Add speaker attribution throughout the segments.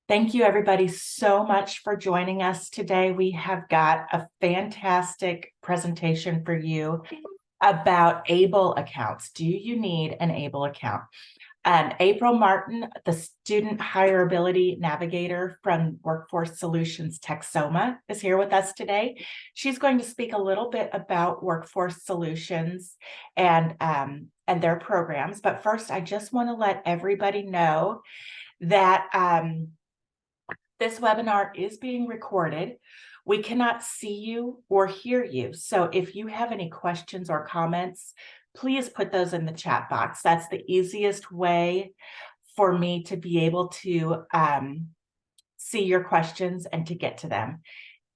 Speaker 1: Thank you, everybody, so much for joining us today. We have got a fantastic presentation for you about ABLE accounts. Do you need an ABLE account? April Martin, the Student Hireability Navigator from Workforce Solutions Texoma, is here with us today. She's going to speak a little bit about Workforce Solutions and their programs. But first, I just want to let everybody know that this webinar is being recorded. We cannot see you or hear you. So if you have any questions or comments, please put those in the chat box. That's the easiest way for me to be able to see your questions and to get to them.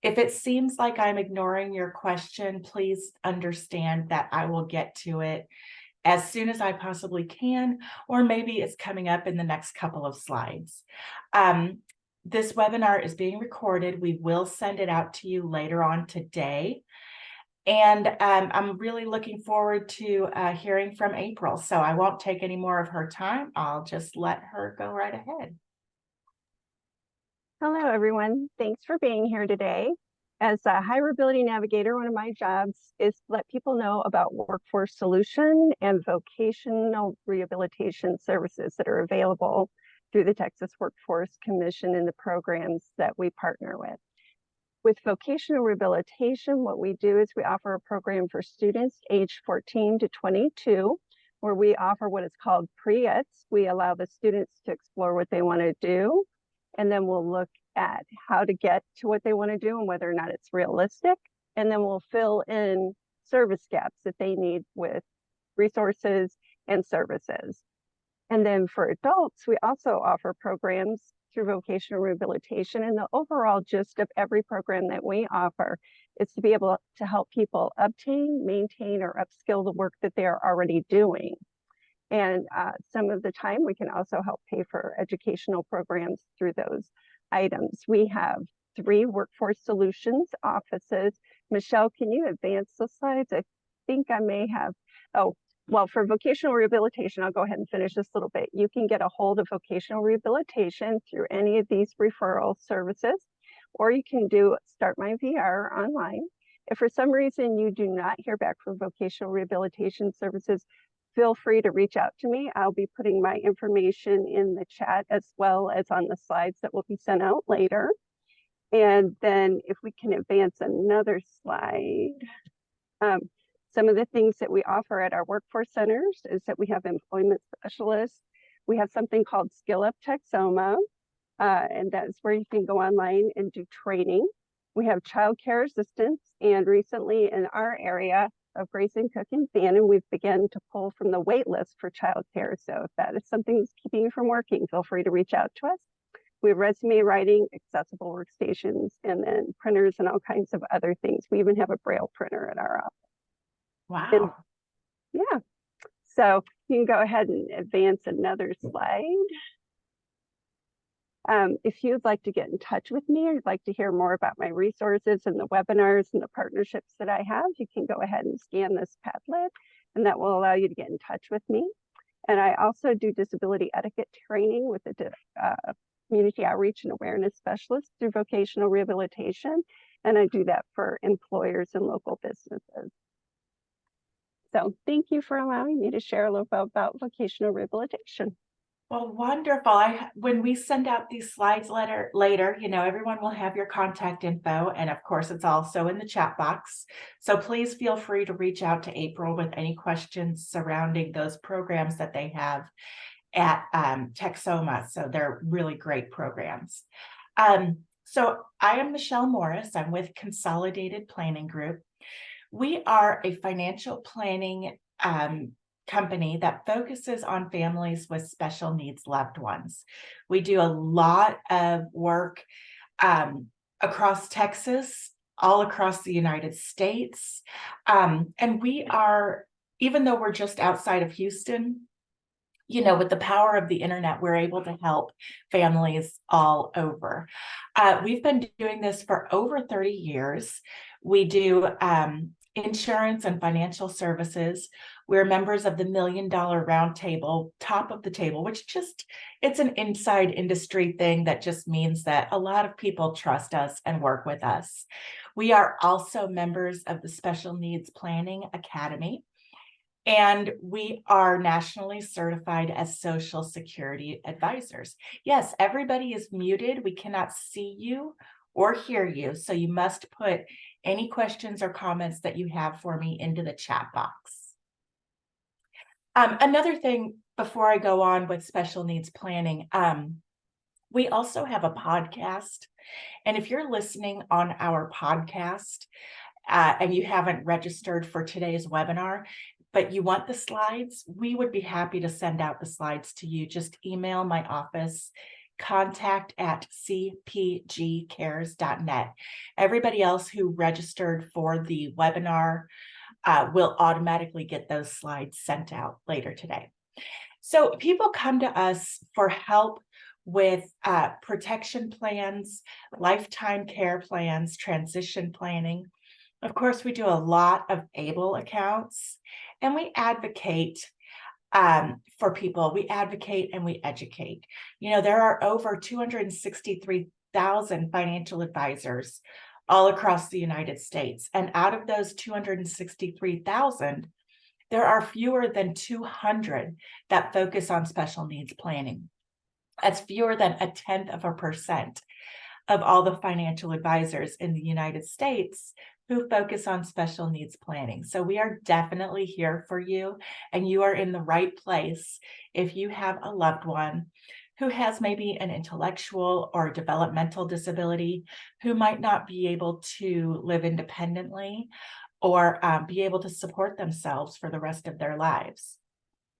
Speaker 1: If it seems like I'm ignoring your question, please understand that I will get to it as soon as I possibly can, or maybe it's coming up in the next couple of slides. This webinar is being recorded. We will send it out to you later on today. And I'm really looking forward to hearing from April. So I won't take any more of her time. I'll just let her go right ahead.
Speaker 2: Hello, everyone. Thanks for being here today. As a hireability navigator, one of my jobs is to let people know about workforce solution and vocational rehabilitation services that are available through the Texas Workforce Commission and the programs that we partner with. With vocational rehabilitation, what we do is we offer a program for students aged 14 to 22, where we offer what is called pre-its. We allow the students to explore what they want to do, and then we'll look at how to get to what they want to do and whether or not it's realistic. And then we'll fill in service gaps that they need with resources and services. And then for adults, we also offer programs through vocational rehabilitation. And the overall gist of every program that we offer is to be able to help people obtain, maintain, or upskill the work that they are already doing. And some of the time, we can also help pay for educational programs through those items. We have 3 Workforce Solutions offices. Michelle, can you advance the slides? I think I may have, well, for vocational rehabilitation, I'll go ahead and finish this little bit. You can get a hold of vocational rehabilitation through any of these referral services, or you can do Start My VR online. If for some reason you do not hear back from vocational rehabilitation services, feel free to reach out to me. I'll be putting my information in the chat as well as on the slides that will be sent out later. And then if we can advance another slide. Some of the things that we offer at our workforce centers is that we have employment specialists. We have something called Skill Up Texoma, and that's where you can go online and do training. We have childcare assistance, and recently in our area of Grayson, Cook, and Fannin, we've begun to pull from the wait list for childcare. So if that is something that's keeping you from working, feel free to reach out to us. We have resume writing, accessible workstations, and then printers and all kinds of other things. We even have a Braille printer at our office.
Speaker 1: Wow.
Speaker 2: And, yeah. So you can go ahead and advance another slide. If you'd like to get in touch with me or you'd like to hear more about my resources and the webinars and the partnerships that I have, you can go ahead and scan this Padlet, and that will allow you to get in touch with me. And I also do disability etiquette training with the community outreach and awareness specialist through vocational rehabilitation. And I do that for employers and local businesses. So thank you for allowing me to share a little bit about vocational rehabilitation.
Speaker 1: Well, wonderful. When we send out these slides later, everyone will have your contact info. And of course, it's also in the chat box. So please feel free to reach out to April with any questions surrounding those programs that they have at Texoma. So they're really great programs. So I am Michelle Morris. I'm with Consolidated Planning Group. We are a financial planning company that focuses on families with special needs loved ones. We do a lot of work across Texas, all across the United States. And we are, even though we're just outside of Houston, with the power of the internet, we're able to help families all over. We've been doing this for over 30 years. We do insurance and financial services. We're members of the $1 Million Roundtable, top of the table, which it's an inside industry thing that just means that a lot of people trust us and work with us. We are also members of the Special Needs Planning Academy, and we are nationally certified as Social Security advisors. Yes, everybody is muted. We cannot see you or hear you, so you must put any questions or comments that you have for me into the chat box. Another thing before I go on with special needs planning, we also have a podcast. And if you're listening on our podcast and you haven't registered for today's webinar, but you want the slides, we would be happy to send out the slides to you. Just email my office, contact@cpgcares.net. Everybody else who registered for the webinar will automatically get those slides sent out later today. So people come to us for help with protection plans, lifetime care plans, transition planning. Of course, we do a lot of ABLE accounts, and we advocate for people. We advocate and we educate. There are over 263,000 financial advisors all across the United States. And out of those 263,000, there are fewer than 200 that focus on special needs planning. That's fewer than 0.1% of all the financial advisors in the United States who focus on special needs planning. So we are definitely here for you, and you are in the right place if you have a loved one who has maybe an intellectual or developmental disability, who might not be able to live independently or be able to support themselves for the rest of their lives.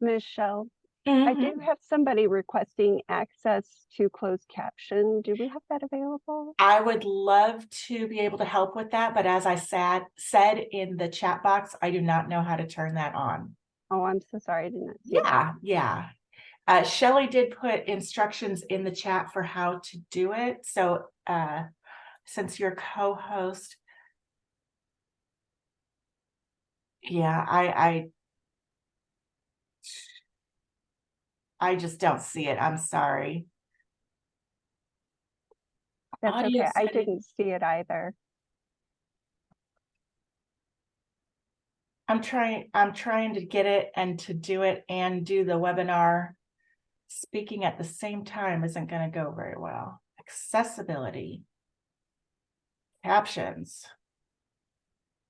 Speaker 2: Michelle, I do have somebody requesting access to closed caption. Do we have that available?
Speaker 1: I would love to be able to help with that, but as I said in the chat box, I do not know how to turn that on.
Speaker 2: Oh, I'm so sorry, I did not see that.
Speaker 1: Yeah. Shelley did put instructions in the chat for how to do it. So since you're co-host, yeah, I just don't see it. I'm sorry.
Speaker 2: That's okay. I didn't see it either.
Speaker 1: I'm trying to get it and to do it and do the webinar. Speaking at the same time isn't going to go very well. Accessibility. Captions.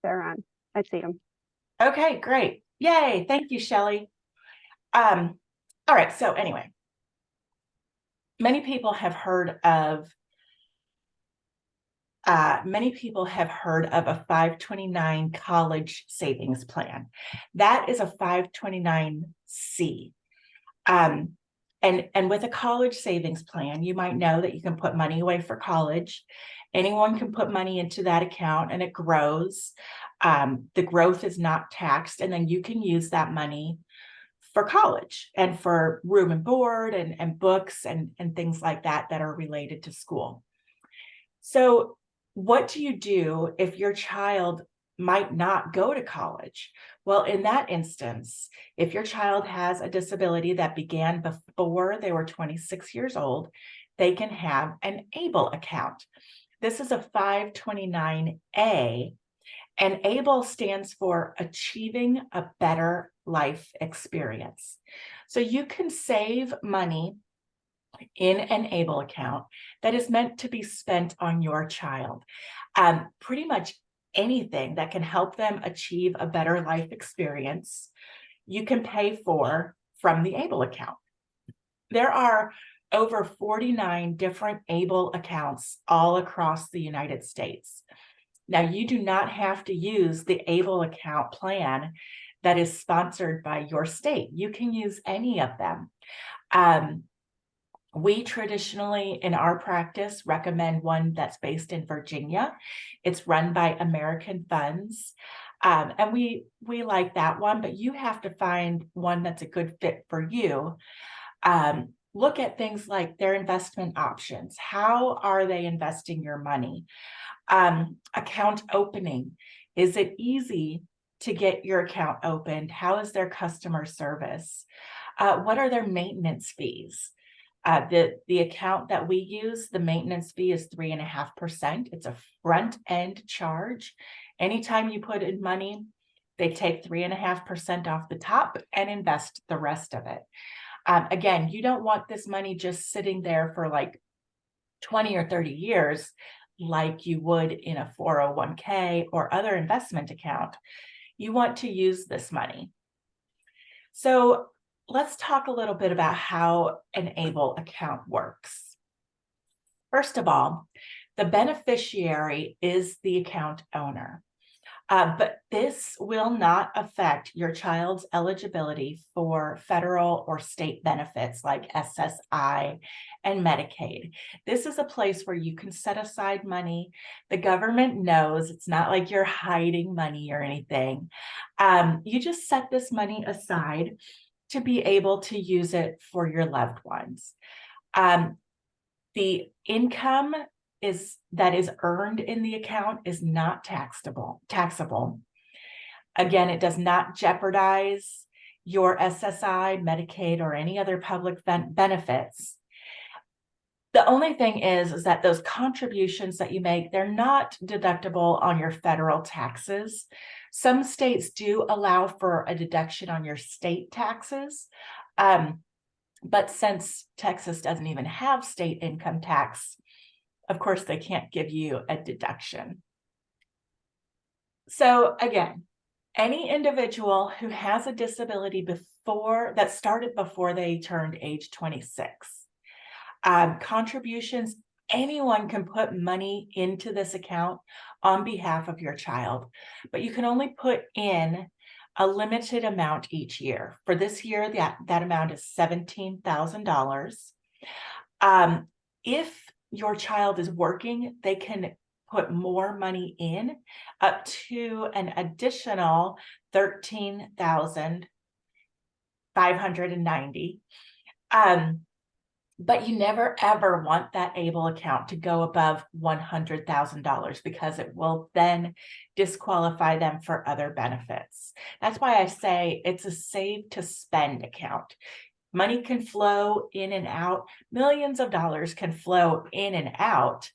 Speaker 2: They're on. I see them.
Speaker 1: Okay, great. Yay. Thank you, Shelley. All right. So anyway, many people have heard of a 529 college savings plan. That is a 529C. And with a college savings plan, you might know that you can put money away for college. Anyone can put money into that account and it grows. The growth is not taxed, and then you can use that money for college and for room and board and books and things like that are related to school. So what do you do if your child might not go to college? Well, in that instance, if your child has a disability that began before they were 26 years old, they can have an ABLE account. This is a 529A, and ABLE stands for Achieving a Better Life Experience. So you can save money in an ABLE account that is meant to be spent on your child. Pretty much anything that can help them achieve a better life experience, you can pay for from the ABLE account. There are over 49 different ABLE accounts all across the United States. Now, you do not have to use the ABLE account plan that is sponsored by your state. You can use any of them. We traditionally, in our practice, recommend one that's based in Virginia. It's run by American Funds. And we like that one, but you have to find one that's a good fit for you. Look at things like their investment options. How are they investing your money? Account opening. Is it easy to get your account opened? How is their customer service? What are their maintenance fees? The account that we use, the maintenance fee is 3.5%. It's a front end charge. Anytime you put in money, they take 3.5% off the top and invest the rest of it. Again, you don't want this money just sitting there for like 20 or 30 years, like you would in a 401k or other investment account. You want to use this money. So let's talk a little bit about how an ABLE account works. First of all, the beneficiary is the account owner. But this will not affect your child's eligibility for federal or state benefits like SSI and Medicaid. This is a place where you can set aside money. The government knows it's not like you're hiding money or anything. You just set this money aside to be able to use it for your loved ones. The income that is earned in the account is not taxable. Again, it does not jeopardize your SSI, Medicaid, or any other public benefits. The only thing is that those contributions that you make, they're not deductible on your federal taxes. Some states do allow for a deduction on your state taxes. But since Texas doesn't even have state income tax, of course, they can't give you a deduction. So again, any individual who has a disability that started before they turned age 26, contributions, anyone can put money into this account on behalf of your child, but you can only put in a limited amount each year. For this year, that amount is $17,000. If your child is working, they can put more money in, up to an additional $13,590. But you never ever want that ABLE account to go above $100,000 because it will then disqualify them for other benefits. That's why I say it's a save to spend account. Money can flow in and out. Millions of dollars can flow in and out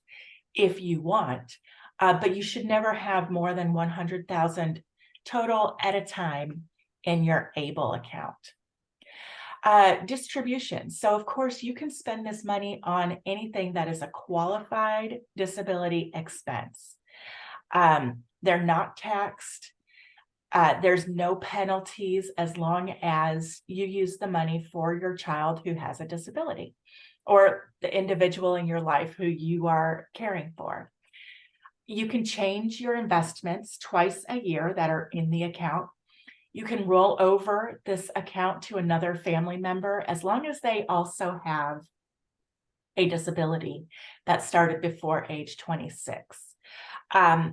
Speaker 1: if you want, but you should never have more than 100,000 total at a time in your ABLE account. Distribution. So of course you can spend this money on anything that is a qualified disability expense. They're not taxed. There's no penalties as long as you use the money for your child who has a disability or the individual in your life who you are caring for. You can change your investments twice a year that are in the account. You can roll over this account to another family member as long as they also have a disability that started before age 26.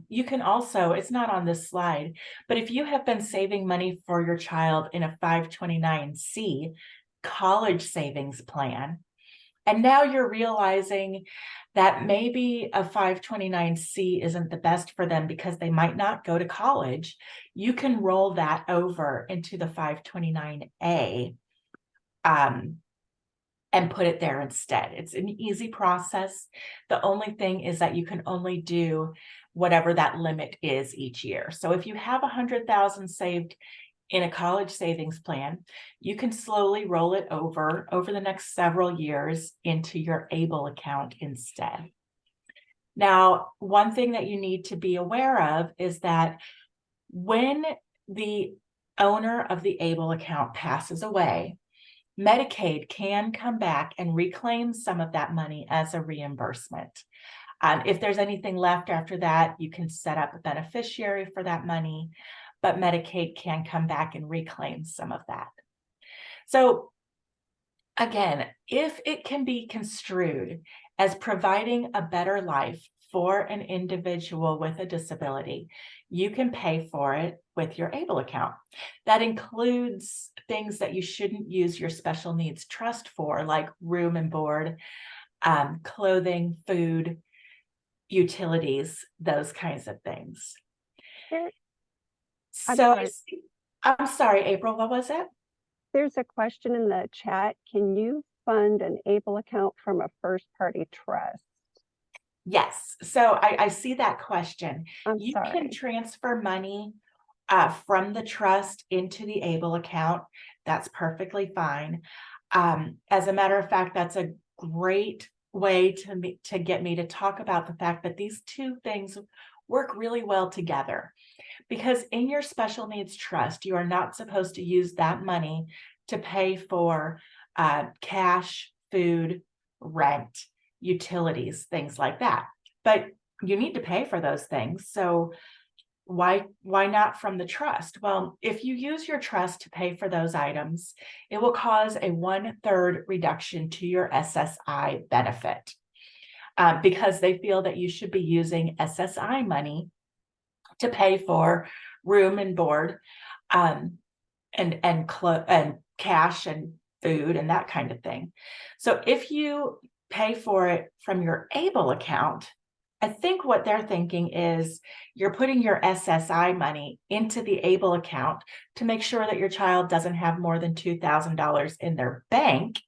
Speaker 1: You can also, it's not on this slide, but if you have been saving money for your child in a 529C college savings plan, and now you're realizing that maybe a 529C isn't the best for them because they might not go to college, you can roll that over into the 529A and put it there instead. It's an easy process. The only thing is that you can only do whatever that limit is each year. So if you have 100,000 saved in a college savings plan, you can slowly roll it over the next several years into your ABLE account instead. Now, one thing that you need to be aware of is that when the owner of the ABLE account passes away, Medicaid can come back and reclaim some of that money as a reimbursement. If there's anything left after that, you can set up a beneficiary for that money, but Medicaid can come back and reclaim some of that. So again, if it can be construed as providing a better life for an individual with a disability, you can pay for it with your ABLE account. That includes things that you shouldn't use your special needs trust for, like room and board, clothing, food, utilities, those kinds of things.
Speaker 2: There, I'm
Speaker 1: So
Speaker 2: sorry.
Speaker 1: I'm sorry, April, what was it?
Speaker 2: There's a question in the chat. Can you fund an ABLE account from a first-party trust?
Speaker 1: Yes, so I see that question.
Speaker 2: I'm
Speaker 1: You can
Speaker 2: sorry.
Speaker 1: transfer money from the trust into the ABLE account. That's perfectly fine. As a matter of fact, that's a great way to get me to talk about the fact that these two things work really well together. Because in your special needs trust, you are not supposed to use that money to pay for cash, food, rent, utilities, things like that. But you need to pay for those things. So why not from the trust? Well, if you use your trust to pay for those items, it will cause a 1/3 reduction to your SSI benefit because they feel that you should be using SSI money to pay for room and board, um, and cash and food and that kind of thing. So if you pay for it from your ABLE account, I think what they're thinking is you're putting your SSI money into the ABLE account to make sure that your child doesn't have more than $2,000 in their bank.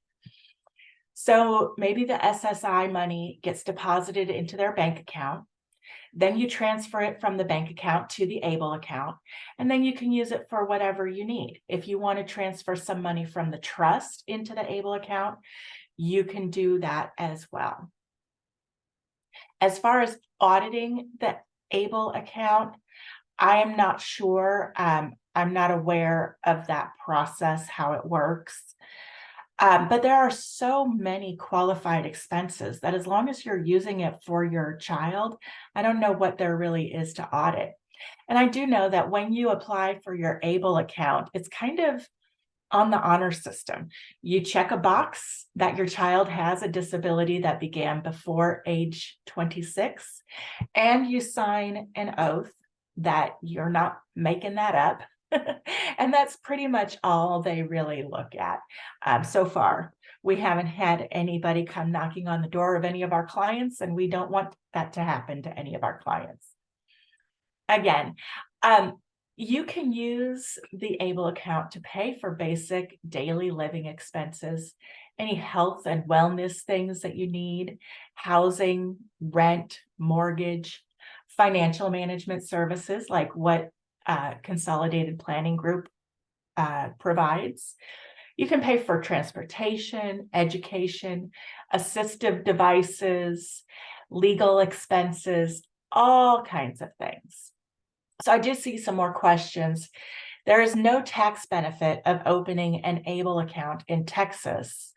Speaker 1: So maybe the SSI money gets deposited into their bank account. Then you transfer it from the bank account to the ABLE account, and then you can use it for whatever you need. If you want to transfer some money from the trust into the ABLE account, you can do that as well. As far as auditing the ABLE account, I am not sure. I'm not aware of that process, how it works. But there are so many qualified expenses that as long as you're using it for your child, I don't know what there really is to audit. And I do know that when you apply for your ABLE account, it's kind of on the honor system. You check a box that your child has a disability that began before age 26, and you sign an oath that you're not making that up. And that's pretty much all they really look at. So far, we haven't had anybody come knocking on the door of any of our clients, and we don't want that to happen to any of our clients. Again, you can use the ABLE account to pay for basic daily living expenses, any health and wellness things that you need, housing, rent, mortgage, financial management services like what Consolidated Planning Group provides. You can pay for transportation, education, assistive devices, legal expenses, all kinds of things. So I did see some more questions. There is no tax benefit of opening an ABLE account in Texas.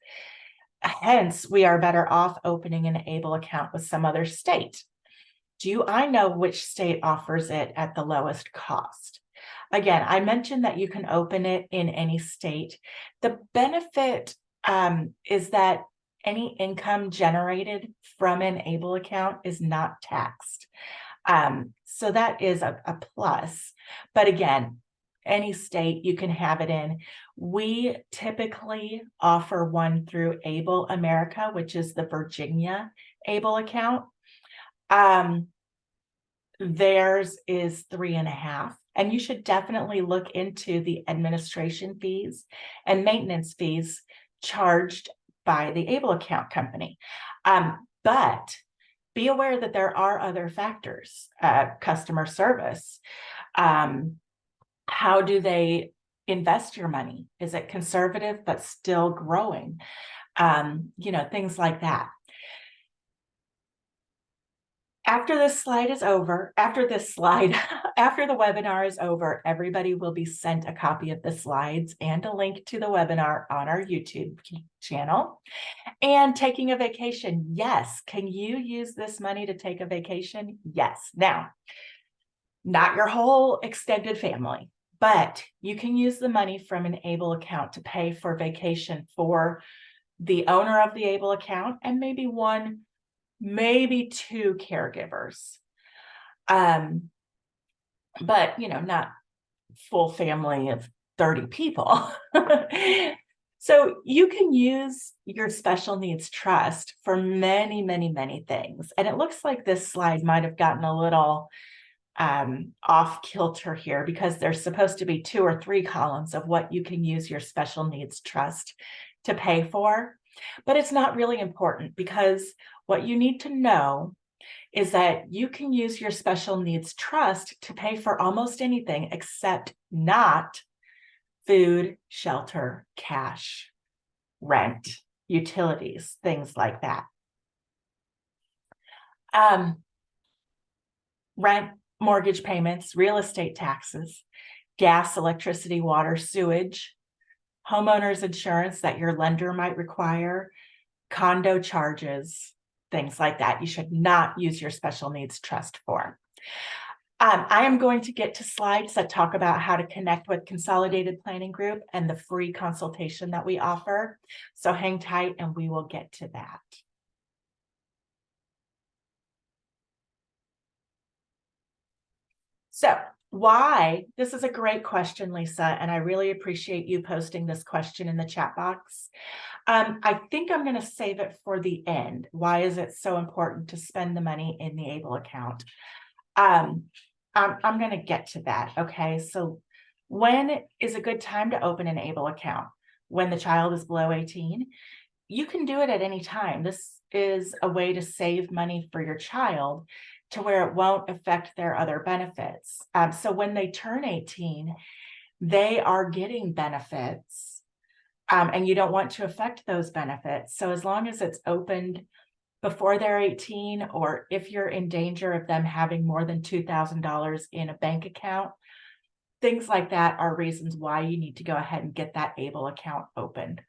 Speaker 1: Hence, we are better off opening an ABLE account with some other state. Do I know which state offers it at the lowest cost? Again, I mentioned that you can open it in any state. The benefit is that any income generated from an ABLE account is not taxed. So that is a plus. But again, any state you can have it in. We typically offer one through Able America, which is the Virginia Able account. Theirs is 3.5. And you should definitely look into the administration fees and maintenance fees charged by the Able account company. But be aware that there are other factors, customer service. How do they invest your money? Is it conservative but still growing? Things like that. After this slide is over, after the webinar is over, everybody will be sent a copy of the slides and a link to the webinar on our YouTube channel. And taking a vacation, yes. Can you use this money to take a vacation? Yes. Now, not your whole extended family, but you can use the money from an ABLE account to pay for vacation for the owner of the ABLE account and maybe one, maybe two caregivers. But not full family of 30 people. So you can use your special needs trust for many, many, many things. And it looks like this slide might have gotten a little off kilter here because there's supposed to be 2 or 3 columns of what you can use your special needs trust to pay for. But it's not really important because what you need to know is that you can use your special needs trust to pay for almost anything except not food, shelter, cash, rent, utilities, things like that. Rent, mortgage payments, real estate taxes, gas, electricity, water, sewage, homeowners insurance that your lender might require, condo charges, things like that. You should not use your special needs trust for. I am going to get to slides that talk about how to connect with Consolidated Planning Group and the free consultation that we offer. So hang tight and we will get to that. So why? This is a great question, Lisa, and I really appreciate you posting this question in the chat box. I think I'm going to save it for the end. Why is it so important to spend the money in the ABLE account? I'm going to get to that. Okay, so when is a good time to open an ABLE account? When the child is below 18? You can do it at any time. This is a way to save money for your child to where it won't affect their other benefits. So when they turn 18, they are getting benefits, and you don't want to affect those benefits. So as long as it's opened before they're 18, or if you're in danger of them having more than $2,000 in a bank account, things like that are reasons why you need to go ahead and get that ABLE account opened.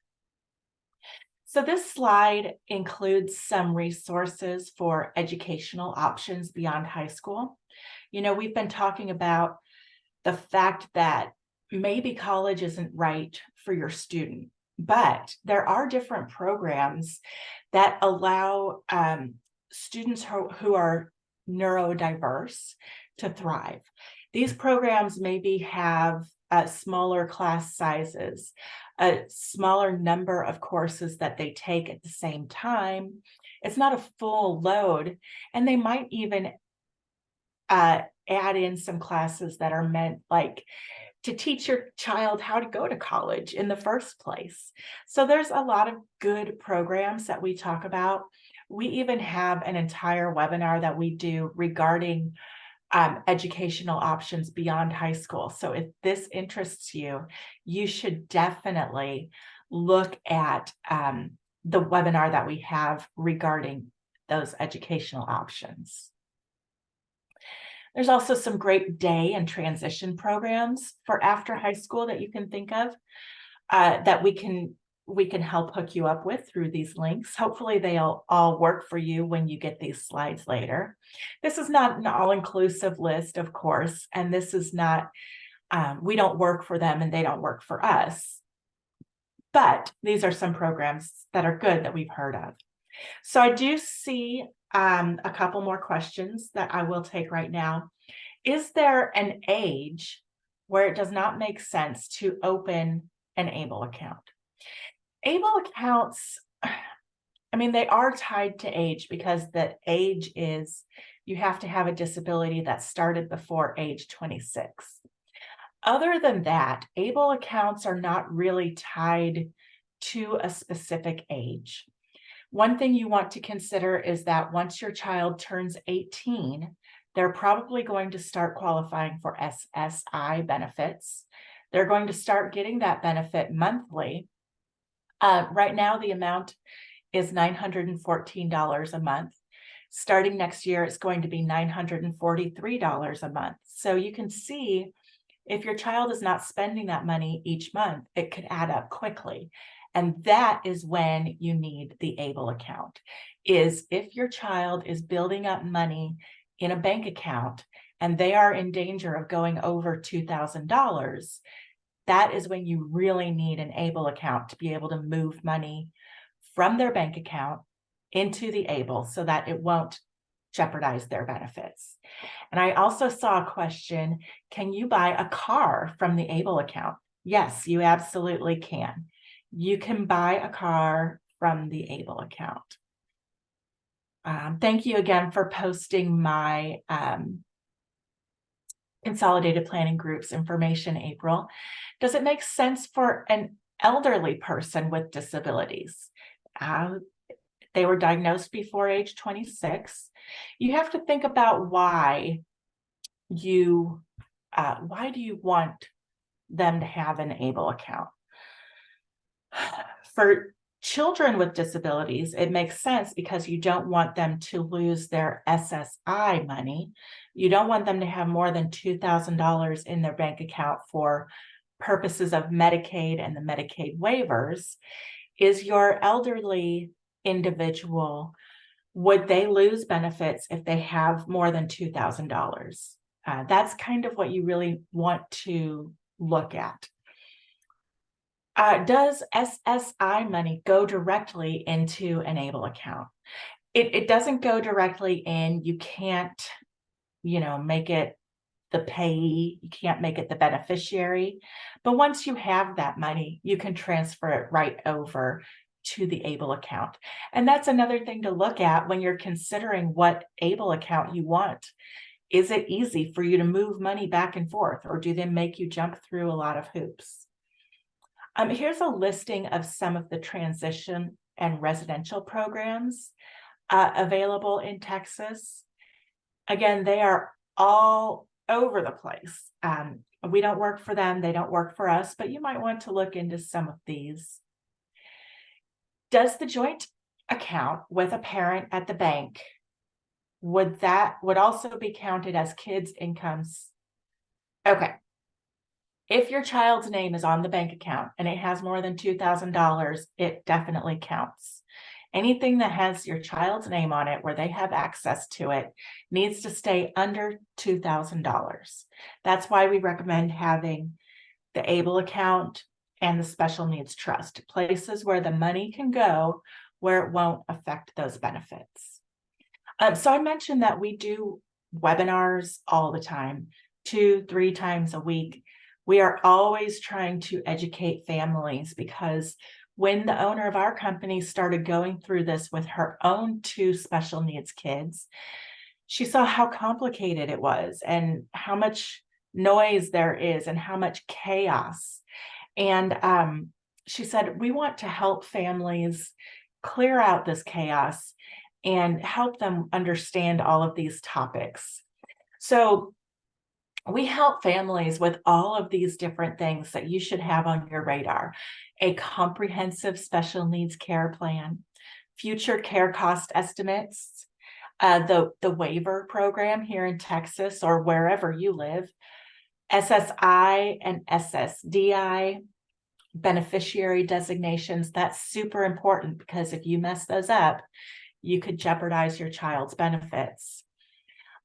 Speaker 1: So this slide includes some resources for educational options beyond high school. You know, we've been talking about the fact that maybe college isn't right for your student, but there are different programs that allow students who are neurodiverse to thrive. These programs maybe have smaller class sizes, a smaller number of courses that they take at the same time. It's not a full load, and they might even add in some classes that are meant like to teach your child how to go to college in the first place. So there's a lot of good programs that we talk about. We even have an entire webinar that we do regarding educational options beyond high school. So if this interests you, you should definitely look at the webinar that we have regarding those educational options. There's also some great day and transition programs for after high school that you can think of that we can help hook you up with through these links. Hopefully they'll all work for you when you get these slides later. This is not an all-inclusive list, of course, and this is not, we don't work for them and they don't work for us. But these are some programs that are good that we've heard of. So I do see a couple more questions that I will take right now. Is there an age where it does not make sense to open an ABLE account? ABLE accounts, I mean, they are tied to age because the age is, you have to have a disability that started before age 26. Other than that, ABLE accounts are not really tied to a specific age. One thing you want to consider is that once your child turns 18, they're probably going to start qualifying for SSI benefits. They're going to start getting that benefit monthly. Right now, the amount is $914 a month. Starting next year, it's going to be $943 a month. So you can see if your child is not spending that money each month, it could add up quickly. And that is when you need the ABLE account, is if your child is building up money in a bank account and they are in danger of going over $2,000, that is when you really need an ABLE account to be able to move money from their bank account into the ABLE so that it won't jeopardize their benefits. And I also saw a question, can you buy a car from the ABLE account? Yes, you absolutely can. You can buy a car from the ABLE account. Thank you again for posting my Consolidated Planning Group's information, April. Does it make sense for an elderly person with disabilities? They were diagnosed before age 26. You have to think about why do you want them to have an ABLE account? For children with disabilities, it makes sense because you don't want them to lose their SSI money. You don't want them to have more than $2,000 in their bank account for purposes of Medicaid and the Medicaid waivers. Is your elderly individual, would they lose benefits if they have more than $2,000? That's kind of what you really want to look at. Does SSI money go directly into an ABLE account? It doesn't go directly in. You can't, make it the payee. You can't make it the beneficiary. But once you have that money, you can transfer it right over to the ABLE account. And that's another thing to look at when you're considering what ABLE account you want. Is it easy for you to move money back and forth, or do they make you jump through a lot of hoops? Here's a listing of some of the transition and residential programs available in Texas. Again, they are all over the place. We don't work for them, they don't work for us, but you might want to look into some of these. Does the joint account with a parent at the bank, would also be counted as kids' incomes? Okay. If your child's name is on the bank account and it has more than $2,000, it definitely counts. Anything that has your child's name on it where they have access to it needs to stay under $2,000. That's why we recommend having the ABLE account and the special needs trust, places where the money can go where it won't affect those benefits. So I mentioned that we do webinars all the time, 2-3 times a week. We are always trying to educate families, because when the owner of our company started going through this with her own 2 special needs kids, she saw how complicated it was and how much noise there is and how much chaos. And she said, we want to help families clear out this chaos and help them understand all of these topics. So we help families with all of these different things that you should have on your radar: a comprehensive special needs care plan, future care cost estimates, the waiver program here in Texas or wherever you live, SSI and SSDI, beneficiary designations. That's super important, because if you mess those up, you could jeopardize your child's benefits.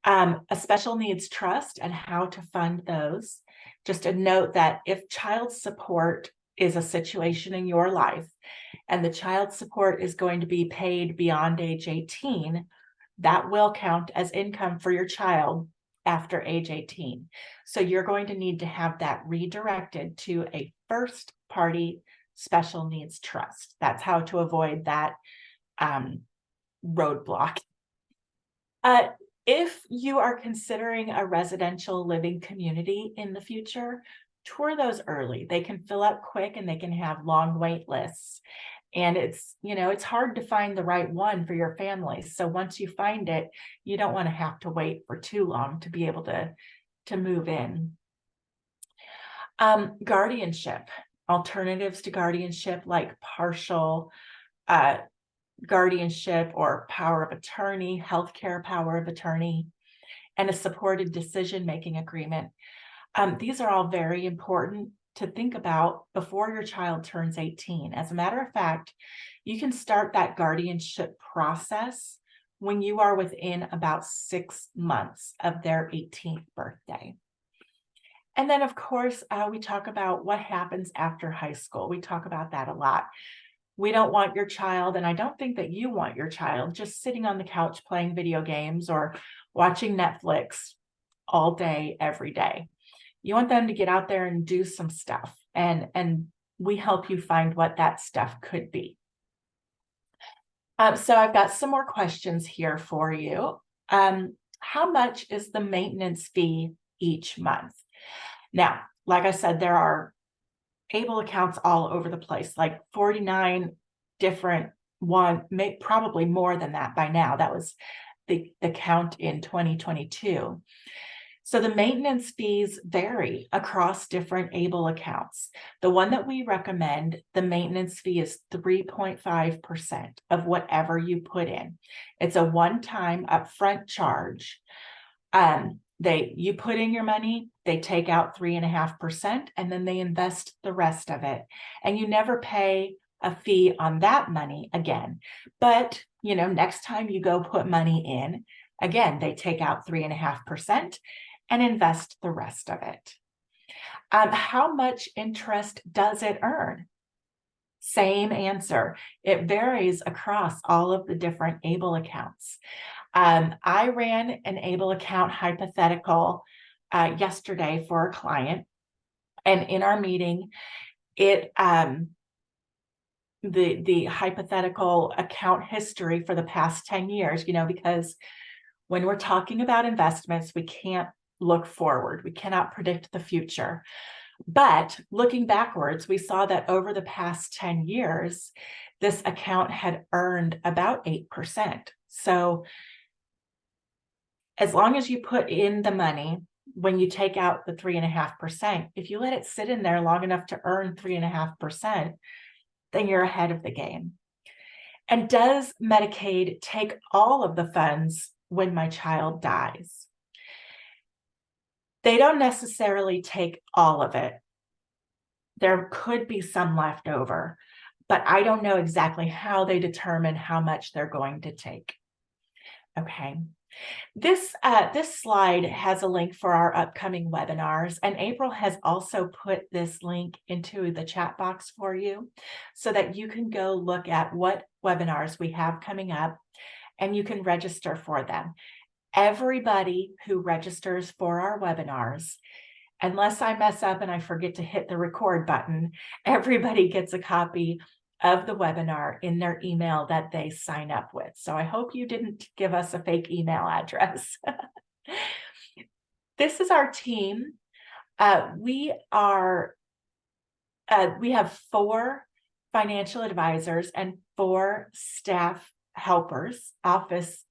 Speaker 1: A special needs trust and how to fund those. Just a note that if child support is a situation in your life and the child support is going to be paid beyond age 18, that will count as income for your child after age 18. So you're going to need to have that redirected to a first party special needs trust. That's how to avoid that roadblock. If you are considering a residential living community in the future, tour those early. They can fill up quick and they can have long wait lists. And it's hard to find the right one for your family. So once you find it, you don't want to have to wait for too long to be able to move in. Guardianship, alternatives to guardianship like partial guardianship or power of attorney, healthcare power of attorney, and a supported decision-making agreement. These are all very important to think about before your child turns 18. As a matter of fact, you can start that guardianship process when you are within about 6 months of their 18th birthday. And then, of course, we talk about what happens after high school. We talk about that a lot. We don't want your child, and I don't think that you want your child, just sitting on the couch playing video games or watching Netflix all day, every day. You want them to get out there and do some stuff, and we help you find what that stuff could be. So I've got some more questions here for you. How much is the maintenance fee each month. Now, like I said, there are ABLE accounts all over the place, like 49 different probably more than that by now. That was the count in 2022. So the maintenance fees vary across different ABLE accounts. The one that we recommend, the maintenance fee is 3.5% of whatever you put in. It's a one-time upfront charge. You put in your money, they take out 3.5%, and then they invest the rest of it. And you never pay a fee on that money again. But, next time you go put money in, again, they take out 3.5% and invest the rest of it. How much interest does it earn? Same answer. It varies across all of the different ABLE accounts. I ran an ABLE account hypothetical yesterday for a client, and in our meeting, the hypothetical account history for the past 10 years, because when we're talking about investments, we can't look forward. We cannot predict the future. But looking backwards, we saw that over the past 10 years, this account had earned about 8%. So as long as you put in the money, when you take out the 3.5%, if you let it sit in there long enough to earn 3.5%, then you're ahead of the game. And does Medicaid take all of the funds when my child dies? They don't necessarily take all of it. There could be some left over, but I don't know exactly how they determine how much they're going to take. Okay. This slide has a link for our upcoming webinars, and April has also put this link into the chat box for you so that you can go look at what webinars we have coming up and you can register for them. Everybody who registers for our webinars, unless I mess up and I forget to hit the record button, everybody gets a copy of the webinar in their email that they sign up with. So I hope you didn't give us a fake email address. This is our team. We have 4 financial advisors and 4 staff helpers, office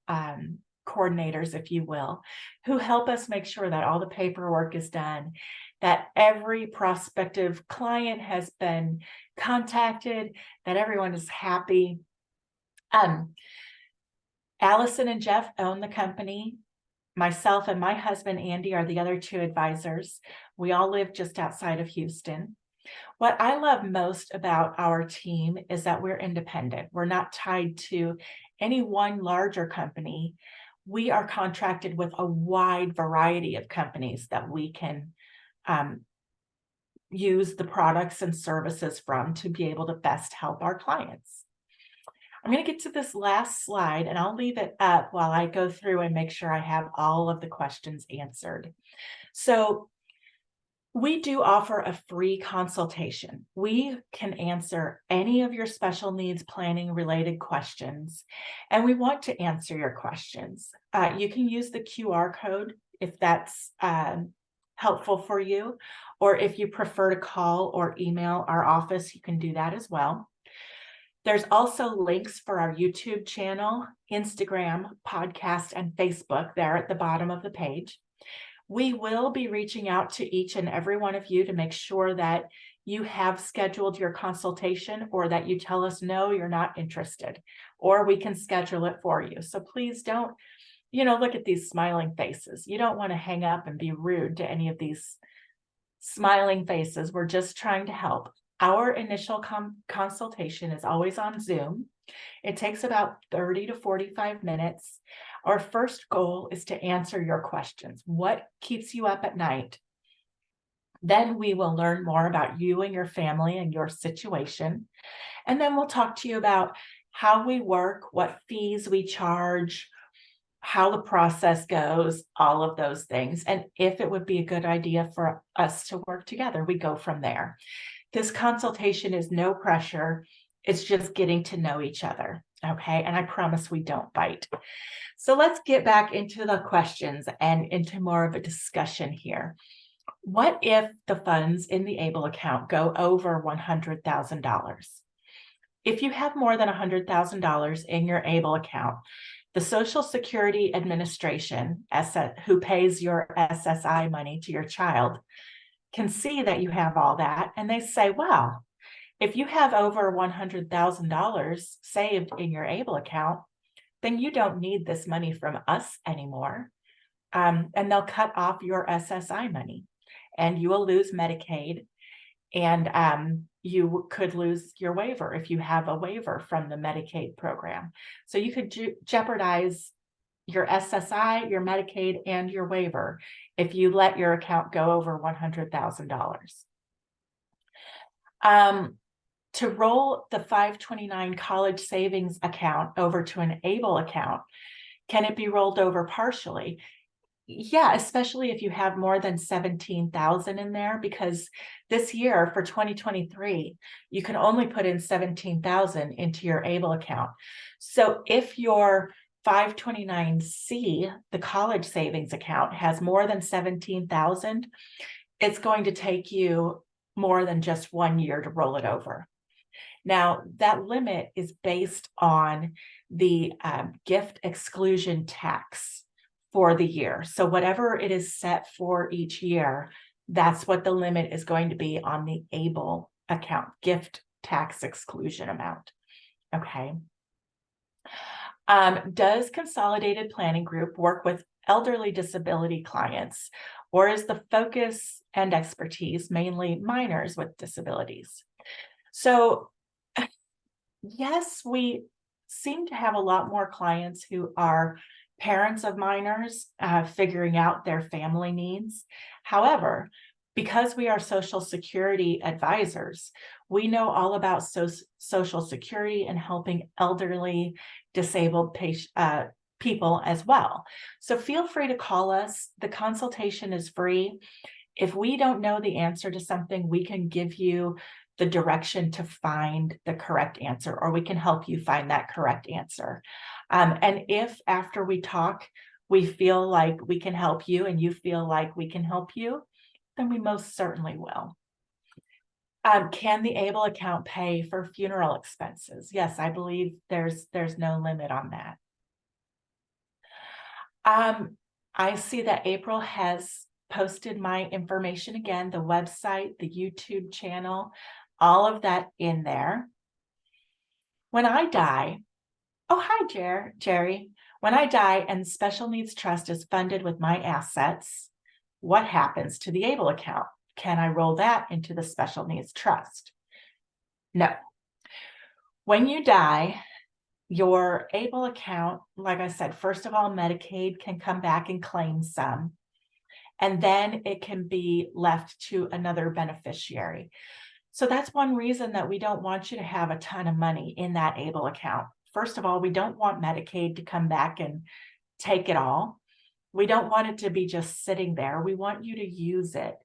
Speaker 1: coordinators, if you will, who help us make sure that all the paperwork is done, that every prospective client has been contacted, that everyone is happy. Allison and Jeff own the company. Myself and my husband, Andy, are the other 2 advisors. We all live just outside of Houston. What I love most about our team is that we're independent. We're not tied to any one larger company. We are contracted with a wide variety of companies that we can use the products and services from to be able to best help our clients. I'm going to get to this last slide, and I'll leave it up while I go through and make sure I have all of the questions answered. So we do offer a free consultation. We can answer any of your special needs planning related questions, and we want to answer your questions. You can use the QR code if that's helpful for you, or if you prefer to call or email our office, you can do that as well. There's also links for our YouTube channel, Instagram, podcast, and Facebook there at the bottom of the page. We will be reaching out to each and every one of you to make sure that you have scheduled your consultation, or that you tell us, no, you're not interested, or we can schedule it for you. So please don't, look at these smiling faces. You don't want to hang up and be rude to any of these smiling faces. We're just trying to help. Our initial consultation is always on Zoom. It takes about 30 to 45 minutes. Our first goal is to answer your questions. What keeps you up at night? Then we will learn more about you and your family and your situation. And then we'll talk to you about how we work, what fees we charge, how the process goes, all of those things. And if it would be a good idea for us to work together, we go from there. This consultation is no pressure. It's just getting to know each other. Okay. And I promise we don't bite. So let's get back into the questions and into more of a discussion here. What if the funds in the ABLE account go over $100,000? If you have more than $100,000 in your ABLE account, the Social Security Administration, who pays your SSI money to your child, can see that you have all that, and they say, wow, if you have over $100,000 saved in your ABLE account, then you don't need this money from us anymore. And they'll cut off your SSI money, and you will lose Medicaid, and you could lose your waiver if you have a waiver from the Medicaid program. So you could jeopardize your SSI, your Medicaid, and your waiver if you let your account go over $100,000. To roll the 529 college savings account over to an ABLE account, can it be rolled over partially? Yeah, especially if you have more than 17,000 in there, because this year for 2023, you can only put in 17,000 into your ABLE account. So if your 529C, the college savings account, has more than 17,000, it's going to take you more than just 1 year to roll it over. Now, that limit is based on the gift exclusion tax for the year. So whatever it is set for each year, that's what the limit is going to be on the ABLE account, gift tax exclusion amount. Okay. Does Consolidated Planning Group work with elderly disability clients, or is the focus and expertise mainly minors with disabilities? So yes, we seem to have a lot more clients who are parents of minors, figuring out their family needs. However, because we are Social Security advisors, we know all about Social Security and helping elderly, disabled people as well. So feel free to call us. The consultation is free. If we don't know the answer to something, we can give you the direction to find the correct answer, or we can help you find that correct answer. And if after we talk, we feel like we can help you and you feel like we can help you, then we most certainly will. Can the ABLE account pay for funeral expenses? Yes, I believe there's no limit on that. I see that April has posted my information again, the website, the YouTube channel, all of that in there. When I die, oh, hi, Jerry. When I die and Special Needs Trust is funded with my assets, what happens to the ABLE account? Can I roll that into the Special Needs Trust? No. When you die, your ABLE account, like I said, first of all, Medicaid can come back and claim some, and then it can be left to another beneficiary. So that's one reason that we don't want you to have a ton of money in that ABLE account. First of all, we don't want Medicaid to come back and take it all. We don't want it to be just sitting there. We want you to use it,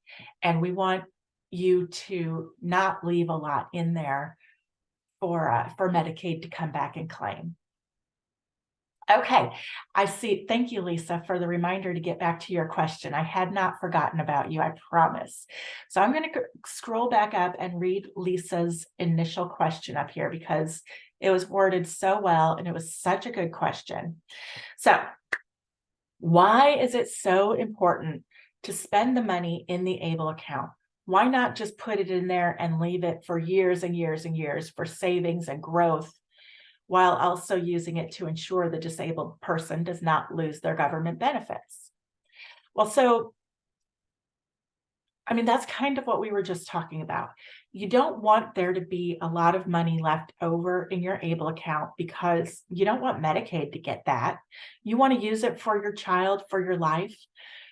Speaker 1: and we want you to not leave a lot in there for Medicaid to come back and claim. Okay, I see. Thank you, Lisa, for the reminder to get back to your question. I had not forgotten about you, I promise. So I'm going to scroll back up and read Lisa's initial question up here because it was worded so well and it was such a good question. So, why is it so important to spend the money in the ABLE account? Why not just put it in there and leave it for years and years and years for savings and growth, while also using it to ensure the disabled person does not lose their government benefits? Well, so, I mean, that's kind of what we were just talking about. You don't want there to be a lot of money left over in your ABLE account because you don't want Medicaid to get that. You want to use it for your child, for your life.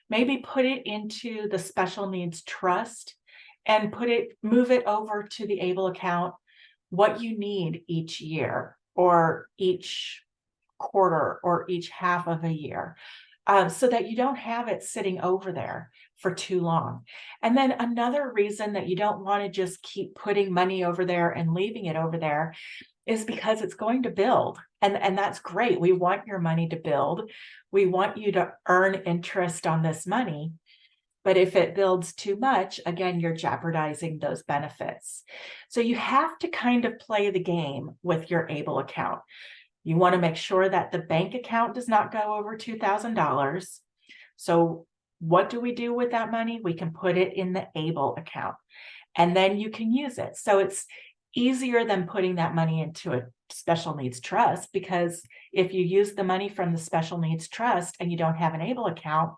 Speaker 1: Maybe put it into the Special Needs Trust and move it over to the ABLE account, what you need each year, or each quarter, or each half of a year, so that you don't have it sitting over there for too long. And then another reason that you don't want to just keep putting money over there and leaving it over there is because it's going to build. And that's great. We want your money to build. We want you to earn interest on this money. But if it builds too much, again, you're jeopardizing those benefits. So you have to kind of play the game with your ABLE account. You want to make sure that the bank account does not go over $2,000. So what do we do with that money? We can put it in the ABLE account, and then you can use it. So it's easier than putting that money into a special needs trust, because if you use the money from the special needs trust and you don't have an ABLE account,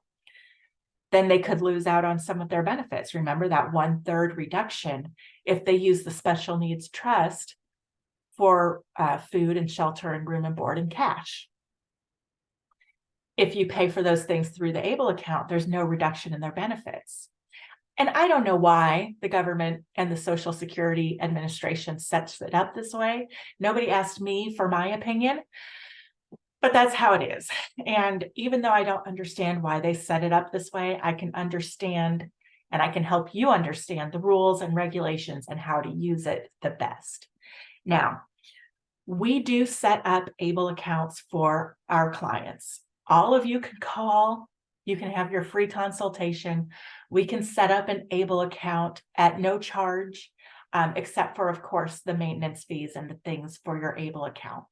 Speaker 1: then they could lose out on some of their benefits. Remember that 1/3 reduction if they use the special needs trust for food and shelter and room and board and cash. If you pay for those things through the ABLE account, there's no reduction in their benefits. And I don't know why the government and the Social Security Administration sets it up this way. Nobody asked me for my opinion, but that's how it is. And even though I don't understand why they set it up this way, I can understand, and I can help you understand the rules and regulations and how to use it the best. Now, we do set up ABLE accounts for our clients. All of you can call, you can have your free consultation. We can set up an ABLE account at no charge, except for, of course, the maintenance fees and the things for your ABLE account.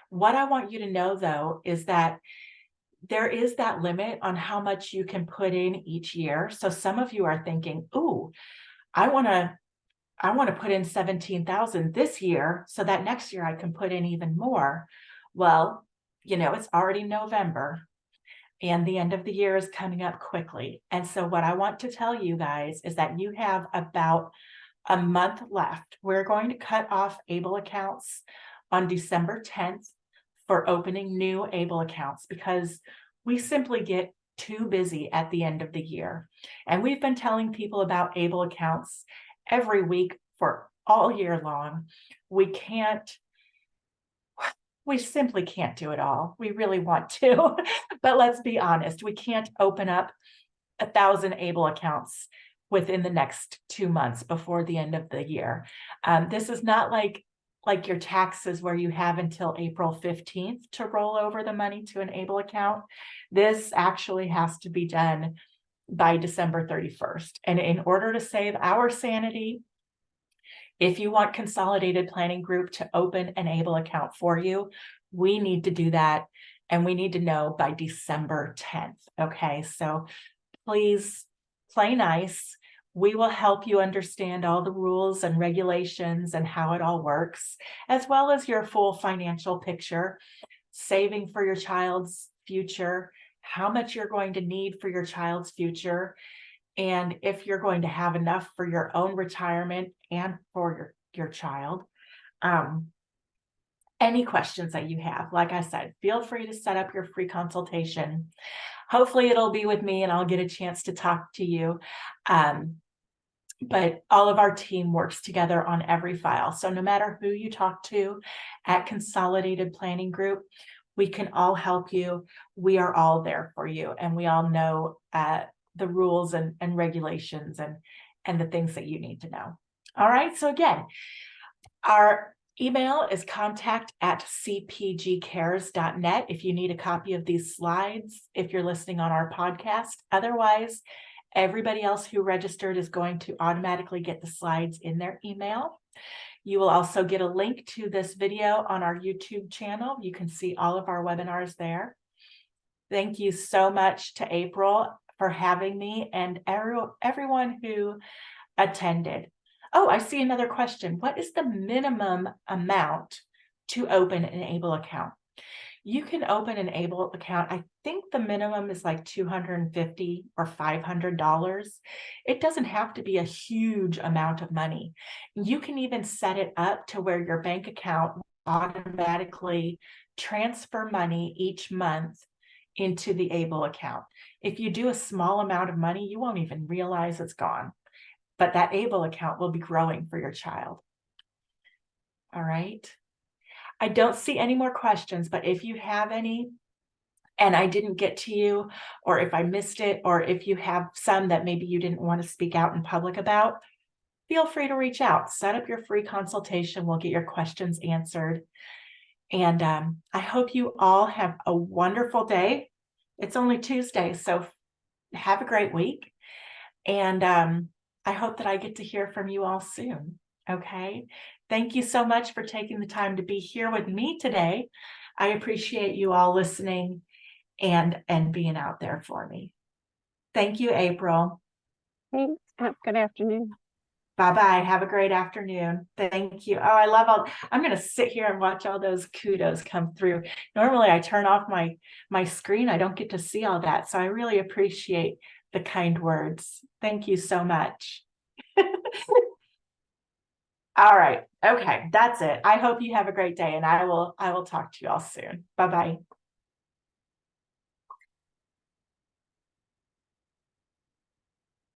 Speaker 1: What I want you to know, though, is that there is that limit on how much you can put in each year. So some of you are thinking, ooh, I want to put in 17,000 this year so that next year I can put in even more. Well, it's already November and the end of the year is coming up quickly. And so what I want to tell you guys is that you have about a month left. We're going to cut off ABLE accounts on December 10th for opening new ABLE accounts, because we simply get too busy at the end of the year. And we've been telling people about ABLE accounts every week for all year long. We simply can't do it all. We really want to, but let's be honest, we can't open up 1,000 ABLE accounts within the next 2 months before the end of the year. This is not like your taxes where you have until April 15th to roll over the money to an ABLE account. This actually has to be done by December 31st. And in order to save our sanity, if you want Consolidated Planning Group to open an ABLE account for you, we need to do that. And we need to know by December 10th. Okay, so please play nice. We will help you understand all the rules and regulations and how it all works, as well as your full financial picture, saving for your child's future, how much you're going to need for your child's future, and if you're going to have enough for your own retirement and for your child. Any questions that you have, like I said, feel free to set up your free consultation. Hopefully it'll be with me and I'll get a chance to talk to you. But all of our team works together on every file. So no matter who you talk to at Consolidated Planning Group, we can all help you. We are all there for you, and we all know the rules and regulations and the things that you need to know. All right, so again, our email is contact@cpgcares.net if you need a copy of these slides, if you're listening on our podcast. Otherwise, everybody else who registered is going to automatically get the slides in their email. You will also get a link to this video on our YouTube channel. You can see all of our webinars there. Thank you so much to April for having me and everyone who attended. Oh, I see another question. What is the minimum amount to open an ABLE account? You can open an ABLE account. I think the minimum is like $250 or $500. It doesn't have to be a huge amount of money. You can even set it up to where your bank account automatically transfer money each month into the ABLE account. If you do a small amount of money, you won't even realize it's gone. But that ABLE account will be growing for your child. All right. I don't see any more questions, but if you have any, and I didn't get to you, or if I missed it, or if you have some that maybe you didn't want to speak out in public about, feel free to reach out. Set up your free consultation. We'll get your questions answered. And I hope you all have a wonderful day. It's only Tuesday, so have a great week. And I hope that I get to hear from you all soon. Okay. Thank you so much for taking the time to be here with me today. I appreciate you all listening and being out there for me. Thank you, April.
Speaker 2: Thanks. Have a good afternoon.
Speaker 1: Bye-bye. Have a great afternoon. Thank you. Oh, I love I'm going to sit here and watch all those kudos come through. Normally I turn off my screen. I don't get to see all that. So I really appreciate the kind words. Thank you so much. All right. Okay. That's it. I hope you have a great day, and I will talk to you all soon. Bye-bye.